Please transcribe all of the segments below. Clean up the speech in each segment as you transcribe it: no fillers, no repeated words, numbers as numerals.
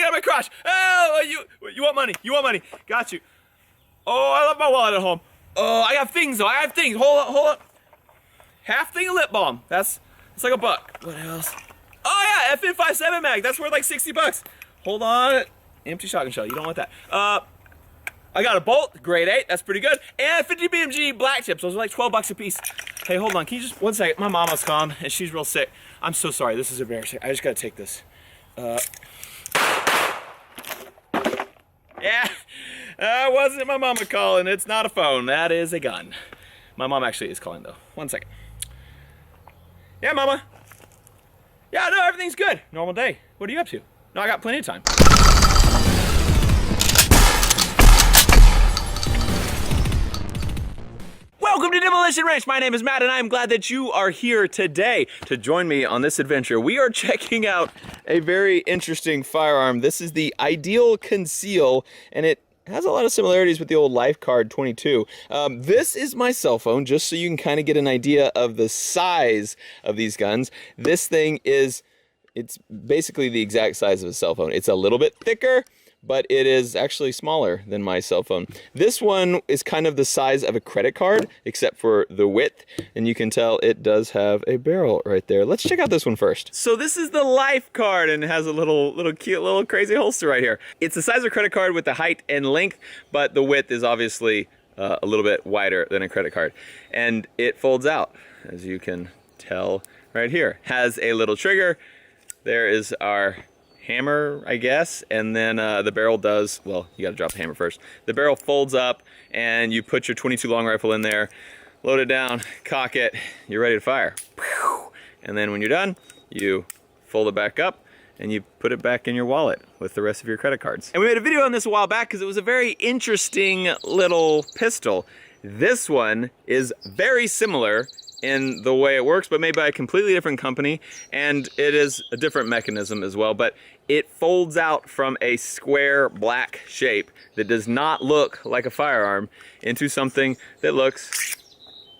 out of my crotch. Oh, you want money? You want money? Got you. Oh, I left my wallet at home. Oh, I got things though. I have things. Hold on. Half thing of lip balm. It's like $1. What else? Oh yeah, FN57 mag. That's worth like $60. Hold on. Empty shotgun shell. You don't want that. I got a bolt, grade 8, that's pretty good. And 50 BMG black chips, those are like $12 a piece. Hey, hold on, can you just, 1 second, my mama's calling and she's real sick. I'm so sorry, this is embarrassing. I just gotta take this. Yeah, wasn't my mama calling, it's not a phone, that is a gun. My mom actually is calling though. 1 second. Yeah, mama. Yeah, no, everything's good. Normal day. What are you up to? No, I got plenty of time. Welcome to Demolition Ranch. My name is Matt and I'm glad that you are here today to join me on this adventure. We are checking out a very interesting firearm. This is the Ideal Conceal and it has a lot of similarities with the old Lifeguard 22. This is my cell phone, just so you can kind of get an idea of the size of these guns. This thing it's basically the exact size of a cell phone. It's a little bit thicker, but it is actually smaller than my cell phone. This one is kind of the size of a credit card, except for the width, and you can tell it does have a barrel right there. Let's check out this one first. So this is the Lifeguard, and it has a little cute, little crazy holster right here. It's the size of a credit card with the height and length, but the width is obviously a little bit wider than a credit card. And it folds out, as you can tell right here. Has a little trigger. There is our hammer, I guess, and then the barrel does, well, you gotta drop the hammer first. The barrel folds up and you put your 22 long rifle in there, load it down, cock it, you're ready to fire. And then when you're done, you fold it back up and you put it back in your wallet with the rest of your credit cards. And we made a video on this a while back because it was a very interesting little pistol. This one is very similar in the way it works, but made by a completely different company, and it is a different mechanism as well, but it folds out from a square black shape that does not look like a firearm into something that looks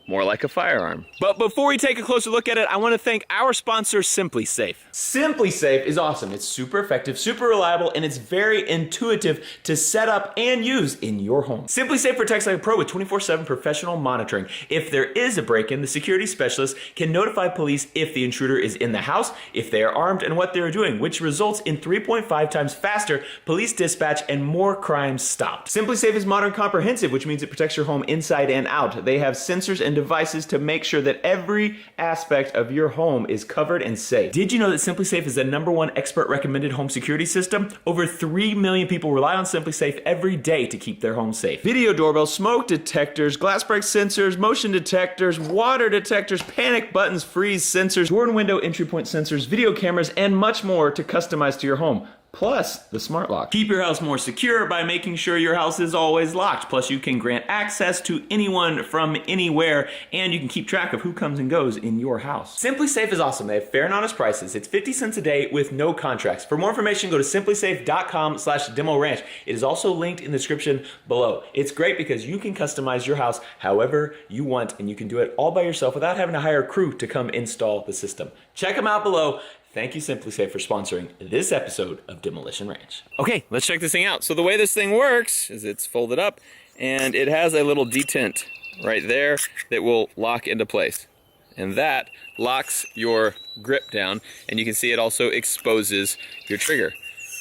more like a firearm. But before we take a closer look at it, I want to thank our sponsor, SimpliSafe. SimpliSafe is awesome. It's super effective, super reliable, and it's very intuitive to set up and use in your home. SimpliSafe protects like a pro with 24/7 professional monitoring. If there is a break-in, the security specialist can notify police if the intruder is in the house, if they are armed, and what they're doing, which results in 3.5 times faster police dispatch and more crimes stopped. SimpliSafe is modern comprehensive, which means it protects your home inside and out. They have sensors and devices to make sure that every aspect of your home is covered and safe. Did you know that SimpliSafe is the #1 expert recommended home security system? Over 3 million people rely on SimpliSafe every day to keep their home safe. Video doorbells, smoke detectors, glass break sensors, motion detectors, water detectors, panic buttons, freeze sensors, door and window entry point sensors, video cameras, and much more to customize to your home. Plus the smart lock. Keep your house more secure by making sure your house is always locked. Plus you can grant access to anyone from anywhere, and you can keep track of who comes and goes in your house. SimpliSafe is awesome. They have fair and honest prices. It's 50 cents a day with no contracts. For more information, go to simplisafe.com/demoranch. It is also linked in the description below. It's great because you can customize your house however you want, and you can do it all by yourself without having to hire a crew to come install the system. Check them out below. Thank you, SimpliSafe, for sponsoring this episode of Demolition Ranch. Okay, let's check this thing out. So the way this thing works is it's folded up, and it has a little detent right there that will lock into place. And that locks your grip down, and you can see it also exposes your trigger.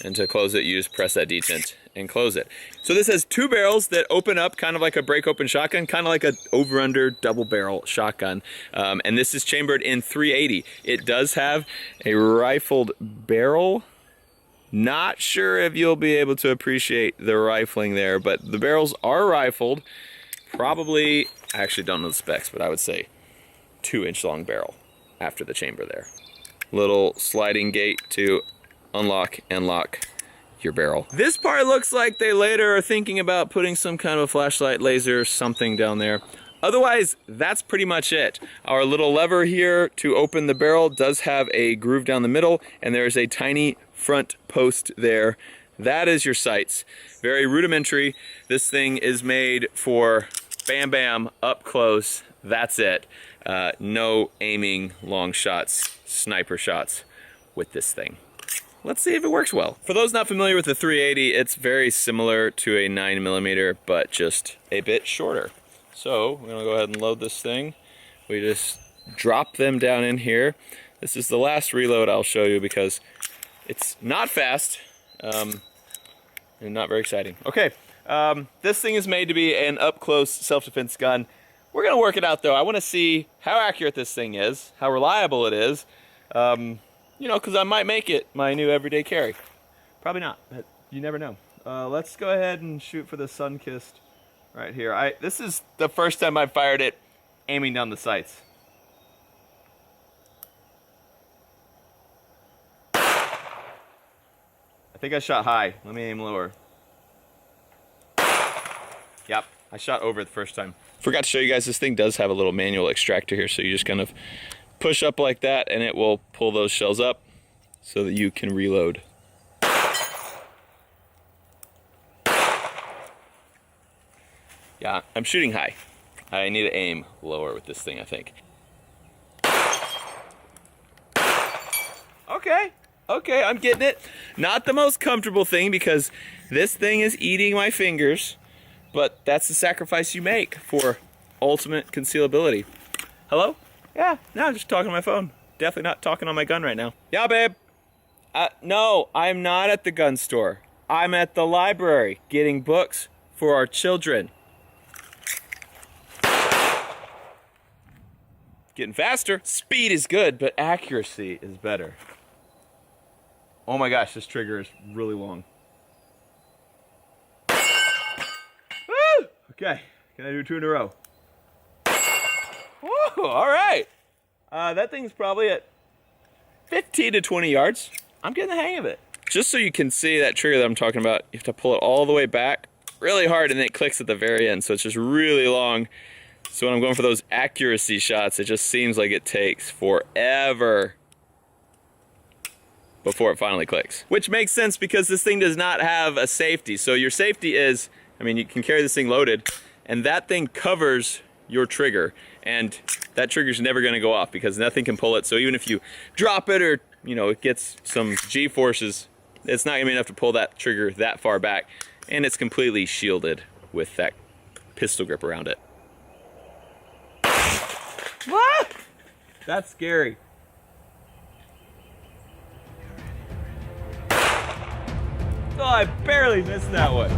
And to close it, you just press that detent and close it. So this has 2 barrels that open up kind of like a break open shotgun, kind of like a over-under double barrel shotgun. And this is chambered in .380. It does have a rifled barrel. Not sure if you'll be able to appreciate the rifling there, but the barrels are rifled. Probably, I actually don't know the specs, but I would say 2-inch long barrel after the chamber there. Little sliding gate to unlock and lock your barrel. This part looks like they later are thinking about putting some kind of a flashlight, laser, something down there. Otherwise, that's pretty much it. Our little lever here to open the barrel does have a groove down the middle, and there's a tiny front post there. That is your sights. Very rudimentary. This thing is made for bam bam, up close, that's it. No aiming long shots, sniper shots with this thing. let's see if it works well. For those not familiar with the 380, it's very similar to a 9mm, but just a bit shorter. So we're gonna go ahead and load this thing. We just drop them down in here. This is the last reload I'll show you because it's not fast and not very exciting. Okay, this thing is made to be an up-close self-defense gun. We're gonna work it out though. I wanna see how accurate this thing is, how reliable it is. You know, because I might make it my new everyday carry. Probably not, but you never know. Let's go ahead and shoot for the sun-kissed right here. This is the first time I've fired it aiming down the sights. I think I shot high. Let me aim lower. Yep, I shot over it the first time. Forgot to show you guys, this thing does have a little manual extractor here, so you just kind of push up like that and it will pull those shells up so that you can reload. Yeah, I'm shooting high. I need to aim lower with this thing, I think. Okay, I'm getting it. Not the most comfortable thing because this thing is eating my fingers, but that's the sacrifice you make for ultimate concealability. Hello? Yeah, no, I'm just talking on my phone. Definitely not talking on my gun right now. Yeah, babe. No, I'm not at the gun store. I'm at the library getting books for our children. Getting faster. Speed is good, but accuracy is better. Oh my gosh, this trigger is really long. Woo! Okay, can I do 2 in a row? Woo, all right. That thing's probably at 15 to 20 yards. I'm getting the hang of it. Just so you can see that trigger that I'm talking about, you have to pull it all the way back really hard and then it clicks at the very end, so it's just really long. So when I'm going for those accuracy shots, it just seems like it takes forever before it finally clicks. Which makes sense because this thing does not have a safety. So your safety is, I mean, you can carry this thing loaded and that thing covers your trigger and that trigger's never gonna go off because nothing can pull it. So even if you drop it or, you know, it gets some G-forces, it's not gonna be enough to pull that trigger that far back, and it's completely shielded with that pistol grip around it. What? That's scary. Oh, I barely missed that one.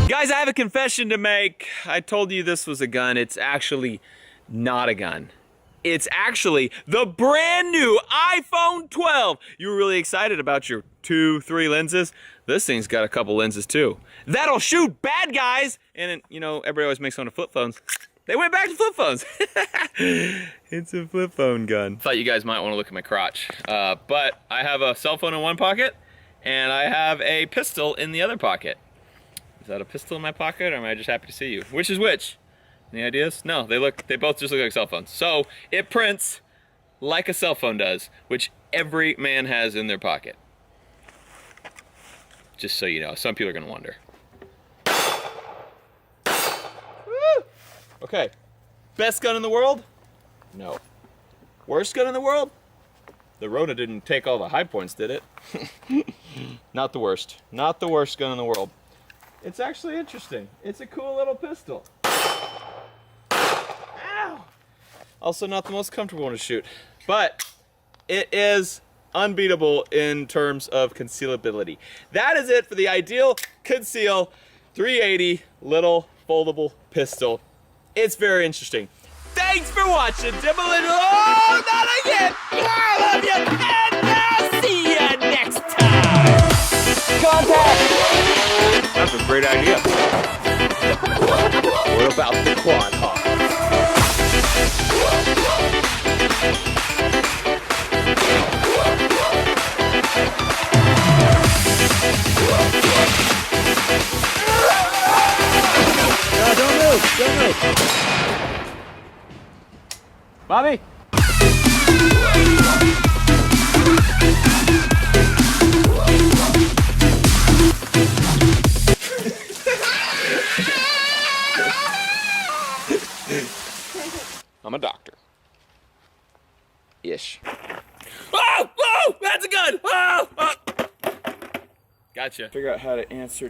Guys, I have a confession to make. I told you this was a gun. It's actually not a gun. It's actually the brand new iPhone 12. You were really excited about your 2-3 lenses. This thing's got a couple lenses too. That'll shoot bad guys. And you know, everybody always makes fun of flip phones. They went back to flip phones. It's a flip phone gun. Thought you guys might want to look at my crotch. But I have a cell phone in one pocket and I have a pistol in the other pocket. Is that a pistol in my pocket or am I just happy to see you? Which is which? Any ideas? No, they both just look like cell phones. So it prints like a cell phone does, which every man has in their pocket. Just so you know, some people are gonna wonder. Woo! Okay, best gun in the world? No. Worst gun in the world? The Rona didn't take all the high points, did it? Not the worst. Not the worst gun in the world. It's actually interesting. It's a cool little pistol. Ow! Also not the most comfortable one to shoot, but it is unbeatable in terms of concealability. That is it for the Ideal Conceal 380 little foldable pistol. It's very interesting. Thank Thanks for watching, Demolition. Oh, not again. I love you, and I'll see you next time. Contact. That's a great idea. What about the quad hawk? Don't move. Bobby? I'm a doctor. Ish. Oh! Oh! That's a gun! Oh! Oh! Gotcha. Figure out how to answer